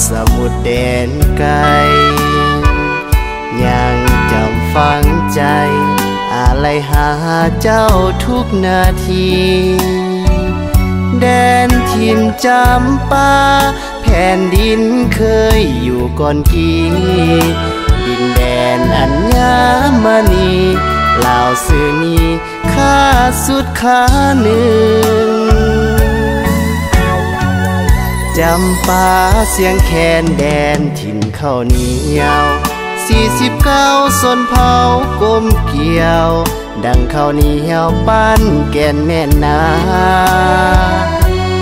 สมุทรแดนไกลยังจำฝังใจอะไรหาเจ้าทุกนาทีแดนถิ่นจำปาแผ่นดินเคยอยู่ก่อนกี้ดินแดนอัญญมณีลาวซื่อนี้ข้าสุดขาหนึ่งจำปาเสียงแคนแดนถิ่นข้าวเหนียว49ส้นเผากลมเกี่ยวดังข้าวเหนียวปั้นแก่นแม่นา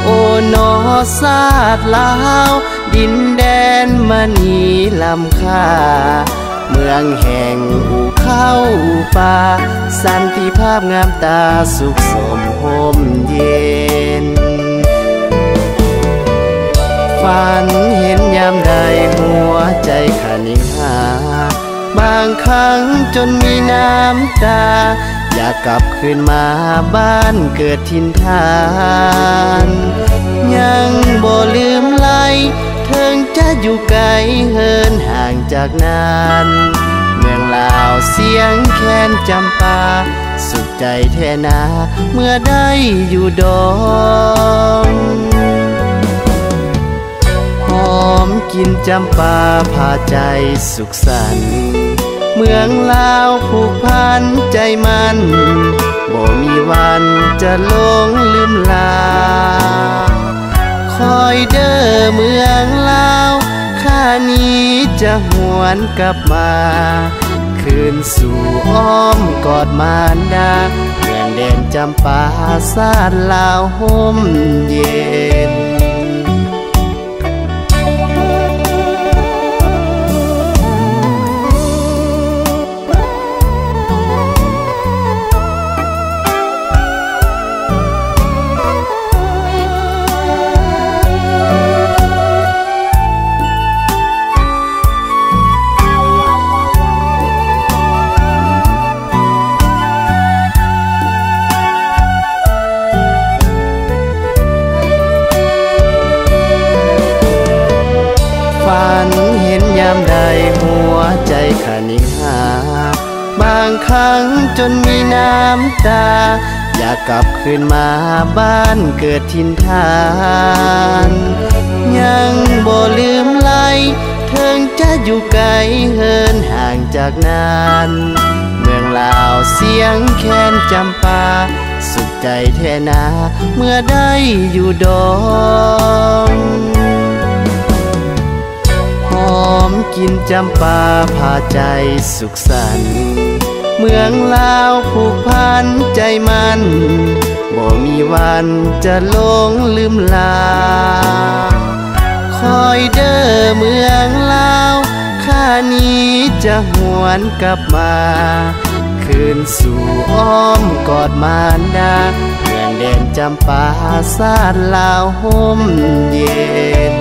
โอ้นอศาสตร์ลาวดินแดนมณีลำค่าเมืองแห่งอู่เข้าป่าสันติภาพงามตาสุขสมโฮมเย็นฝันเห็นยามใดหัวใจขานิ่งหาบางครั้งจนมีน้ำตาอยากกลับคืนมาบ้านเกิดถิ่นฐานยังบ่ลืมไหลถึงจะอยู่ไกลเหินห่างจากนั้นเมืองลาวเสียงแคนจำปาสุขใจแท้นาเมื่อได้อยู่ดองหอมกินจำปาพาใจสุขสันต์เมืองลาวผูกพันใจมันบ่มีวันจะลงลืมลาคอยเด้อเมืองลาวข้านี้จะหวนกลับมาคืนสู่อ้อมกอดมารดาเมืองแดนจำปาศาสตร์ลาวห่มเย็นฝันเห็นยามใดหัวใจขานิ่งหาบางครั้งจนมีน้ำตาอยากกลับคืนมาบ้านเกิดถิ่นฐานยังบ่ลืมไหลถึงจะอยู่ไกลเหินห่างจากนั้นเมืองลาวเสียงแคนจำปาสุขใจแท้นาเมื่อได้อยู่ดองหอมกินจำปาพาใจสุขสันต์เมืองลาวผูกพันใจมันบ่มีวันจะลงลืมลาคอยเด้อเมืองลาวข้านี้จะหวนกลับมาคืนสู่อ้อมกอดมารดาเมืองแดนจำปาศาสตร์ลาวห่มเย็น